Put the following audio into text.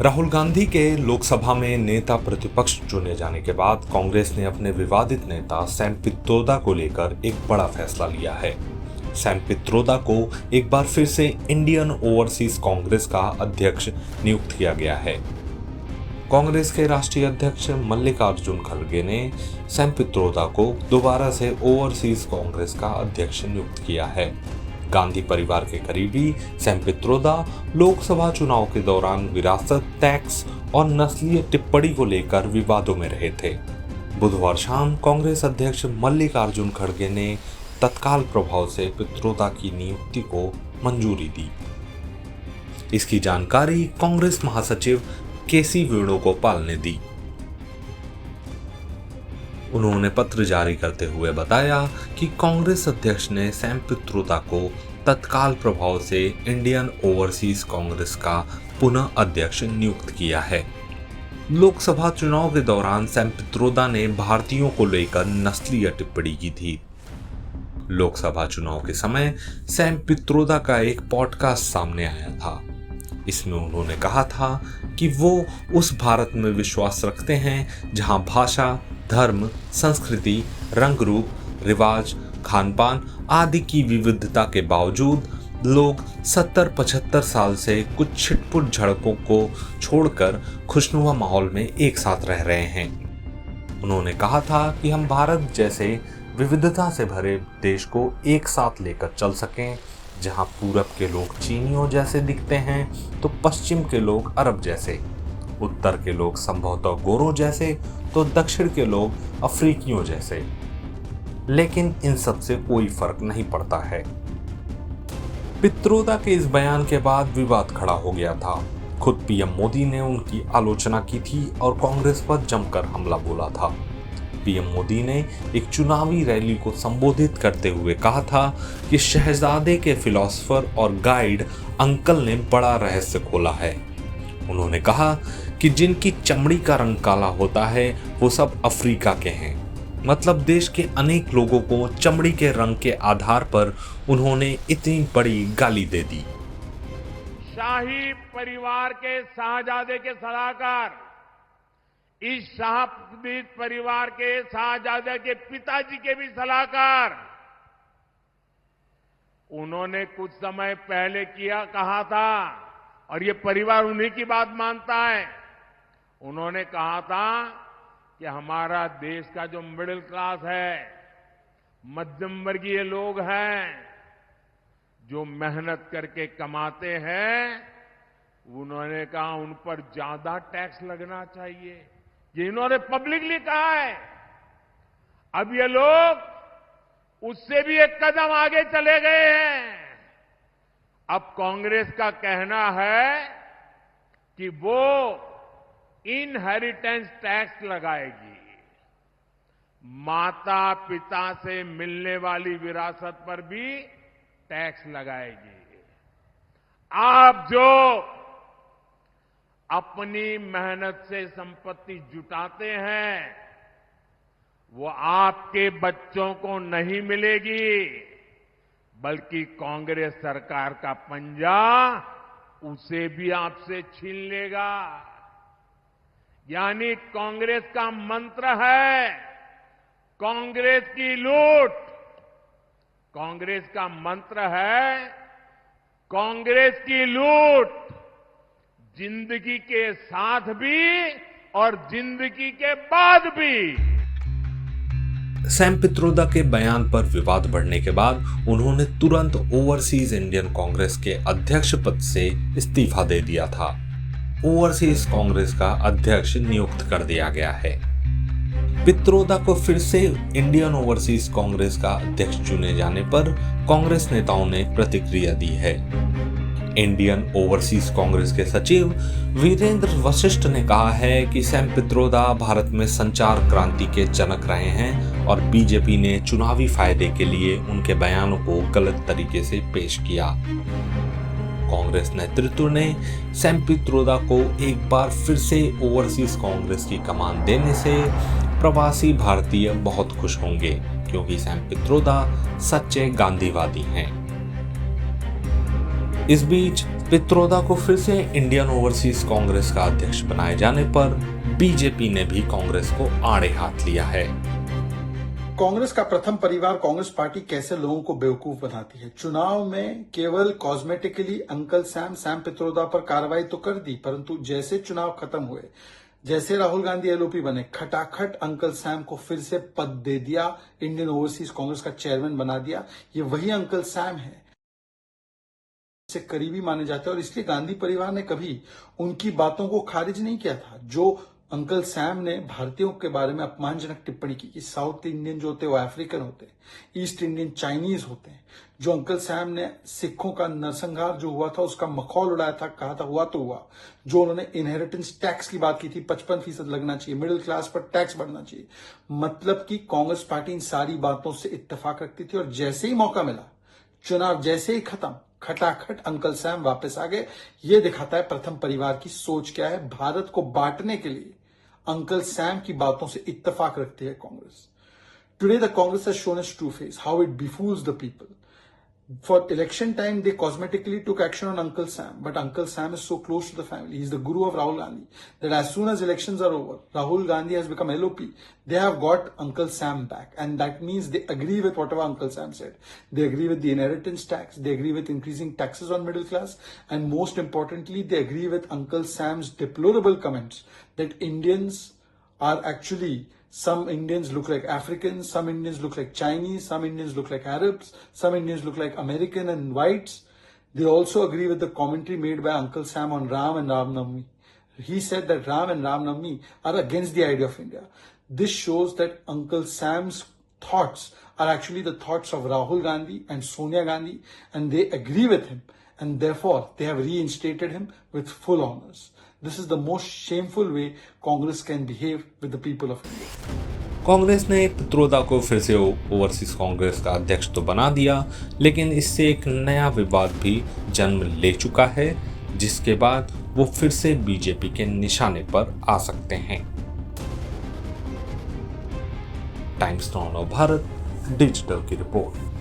राहुल गांधी के लोकसभा में नेता प्रतिपक्ष चुने जाने के बाद कांग्रेस ने अपने विवादित नेता सैम पित्रोदा को लेकर एक बड़ा फैसला लिया है। सैम पित्रोदा को एक बार फिर से इंडियन ओवरसीज कांग्रेस का अध्यक्ष नियुक्त किया गया है। कांग्रेस के राष्ट्रीय अध्यक्ष मल्लिकार्जुन खड़गे ने सैम पित्रोदा को दोबारा से ओवरसीज कांग्रेस का अध्यक्ष नियुक्त किया है। गांधी परिवार के करीबी सैम पित्रोदा लोकसभा चुनाव के दौरान विरासत, टैक्स और नस्लीय टिप्पणी को लेकर विवादों में रहे थे। बुधवार शाम कांग्रेस अध्यक्ष मल्लिकार्जुन खड़गे ने तत्काल प्रभाव से पित्रोदा की नियुक्ति को मंजूरी दी। इसकी जानकारी कांग्रेस महासचिव केसी वेणुगोपाल ने दी। उन्होंने पत्र जारी करते हुए बताया कि कांग्रेस अध्यक्ष ने सैम पित्रोदा को तत्काल प्रभाव से इंडियन ओवरसीज कांग्रेस का पुनः अध्यक्ष नियुक्त किया है। लोकसभा चुनाव के दौरान सैम पित्रोदा ने भारतीयों को लेकर नस्लीय टिप्पणी की थी। लोकसभा चुनाव के समय सैम पित्रोदा का एक पॉडकास्ट सामने आया था। इसमें उन्होंने कहा था कि वो उस भारत में विश्वास रखते हैं जहां भाषा, धर्म, संस्कृति, रंग रूप, रिवाज, खानपान आदि की विविधता के बावजूद लोग 70-75 साल से कुछ छिटपुट झड़पों को छोड़कर खुशनुमा माहौल में एक साथ रह रहे हैं। उन्होंने कहा था कि हम भारत जैसे विविधता से भरे देश को एक साथ लेकर चल सकें, जहां पूरब के लोग चीनियों जैसे दिखते हैं तो पश्चिम के लोग अरब जैसे, उत्तर के लोग संभवतः गोरों जैसे तो दक्षिण के लोग अफ्रीकियों जैसे, लेकिन इन सब से कोई फर्क नहीं पड़ता है। पित्रोदा के इस बयान के बाद विवाद खड़ा हो गया था। खुद पीएम मोदी ने उनकी आलोचना की थी और कांग्रेस पर जमकर हमला बोला था। पीएम मोदी ने एक चुनावी रैली को संबोधित करते हुए कहा था कि शहजादे के फिलोसोफर और गाइड अंकल ने बड़ा रहस्य खोला है। उन्होंने कहा कि जिनकी चमड़ी का रंग काला होता है वो सब अफ्रीका के हैं। मतलब देश के अनेक लोगों को चमड़ी के रंग के आधार पर उन्होंने इतनी बड़ी गाली दे दी। शाही परिवार के शाहजादे के सलाहकार, इस शाहपीर परिवार के शाहजादे के पिताजी के भी सलाहकार, उन्होंने कुछ समय पहले कहा था, और ये परिवार उन्हीं की बात मानता है। उन्होंने कहा था कि हमारा देश का जो मिडिल क्लास है, मध्यम वर्गीय लोग हैं, जो मेहनत करके कमाते हैं, उन्होंने कहा उन पर ज्यादा टैक्स लगना चाहिए। ये इन्होंने पब्लिकली कहा है। अब ये लोग उससे भी एक कदम आगे चले गए हैं। अब कांग्रेस का कहना है कि वो इनहेरिटेंस टैक्स लगाएगी। माता पिता से मिलने वाली विरासत पर भी टैक्स लगाएगी। आप जो अपनी मेहनत से संपत्ति जुटाते हैं, वो आपके बच्चों को नहीं मिलेगी, बल्कि कांग्रेस सरकार का पंजा उसे भी आपसे छीन लेगा। यानी कांग्रेस का मंत्र है कांग्रेस की लूट। कांग्रेस का मंत्र है कांग्रेस की लूट, जिंदगी के साथ भी और जिंदगी के बाद भी। सैम पित्रोदा के बयान पर विवाद बढ़ने के बाद उन्होंने तुरंत ओवरसीज इंडियन कांग्रेस के अध्यक्ष पद से इस्तीफा दे दिया था। ओवरसीज कांग्रेस का अध्यक्ष नियुक्त कर दिया गया है। पित्रोदा को फिर से इंडियन ओवरसीज कांग्रेस का अध्यक्ष चुने जाने पर कांग्रेस नेताओं ने प्रतिक्रिया दी है। इंडियन ओवरसीज कांग्रेस के सचिव वीरेंद्र वशिष्ठ ने कहा है कि सैम पित्रोदा भारत में संचार क्रांति के जनक रहे हैं और बीजेपी ने चुनावी फायदे के लिए उनके बयानों को गलत तरीके से पेश किया। कांग्रेस नेतृत्व ने सैम पित्रोदा को एक बार फिर से ओवरसीज कांग्रेस की कमान देने से प्रवासी भारतीय बहुत खुश होंगे, क्योंकि सैम पित्रोदा सच्चे गांधीवादी हैं। इस बीच पित्रोदा को फिर से इंडियन ओवरसीज कांग्रेस का अध्यक्ष बनाए जाने पर बीजेपी ने भी कांग्रेस को आड़े हाथ लिया है। कांग्रेस का प्रथम परिवार कांग्रेस पार्टी कैसे लोगों को बेवकूफ बनाती है। चुनाव में केवल कॉस्मेटिकली अंकल सैम पित्रोदा पर कार्रवाई तो कर दी, परंतु जैसे चुनाव खत्म हुए, जैसे राहुल गांधी एलओपी बने, खटाखट अंकल सैम को फिर से पद दे दिया, इंडियन ओवरसीज कांग्रेस का चेयरमैन बना दिया। ये वही अंकल सैम है से करीबी माने जाते हैं और इसलिए गांधी परिवार ने कभी उनकी बातों को खारिज नहीं किया था। जो अंकल सैम ने भारतीयों के बारे में अपमानजनक टिप्पणी की कि साउथ इंडियन जो होते हैं वो अफ्रीकन होते हैं, ईस्ट इंडियन चाइनीज होते हैं। जो अंकल सैम ने सिखों का नरसंहार जो हुआ था उसका मखौल उड़ाया था, कहा था हुआ तो हुआ। जो उन्होंने इनहेरिटेंस टैक्स की बात की थी, 55% लगना चाहिए, मिडिल क्लास पर टैक्स बढ़ना चाहिए, मतलब कि कांग्रेस पार्टी इन सारी बातों से इत्तेफाक रखती थी। और जैसे ही मौका मिला, चुनाव जैसे ही खत्म, खटाखट अंकल सैम वापस आ गए। ये दिखाता है प्रथम परिवार की सोच क्या है। भारत को बांटने के लिए अंकल सैम की बातों से इत्तेफाक रखती है Congress. Today the Congress has shown its true face, how it befools the people. For election time, they cosmetically took action on Uncle Sam, but Uncle Sam is so close to the family. He's the guru of Rahul Gandhi. That as soon as elections are over, Rahul Gandhi has become LOP. They have got Uncle Sam back, and that means they agree with whatever Uncle Sam said. They agree with the inheritance tax. They agree with increasing taxes on middle class, and most importantly, they agree with Uncle Sam's deplorable comments that Indians are actually. Some Indians look like Africans, some Indians look like Chinese, some Indians look like Arabs, some Indians look like American and whites. They also agree with the commentary made by Uncle Sam on Ram and Ram Navami. He said that Ram and Ram Navami are against the idea of India. This shows that Uncle Sam's thoughts are actually the thoughts of Rahul Gandhi and Sonia Gandhi, and they agree with him, and therefore they have reinstated him with full honors. This is the most shameful way Congress can behave with the people of India. Congress ने पित्रोदा को फिर से overseas Congress का अध्यक्ष तो बना दिया, लेकिन इससे एक नया विवाद भी जन्म ले चुका है, जिसके बाद वो फिर से बीजेपी के निशाने पर आ सकते हैं। टाइम्स नाउ भारत डिजिटल की रिपोर्ट।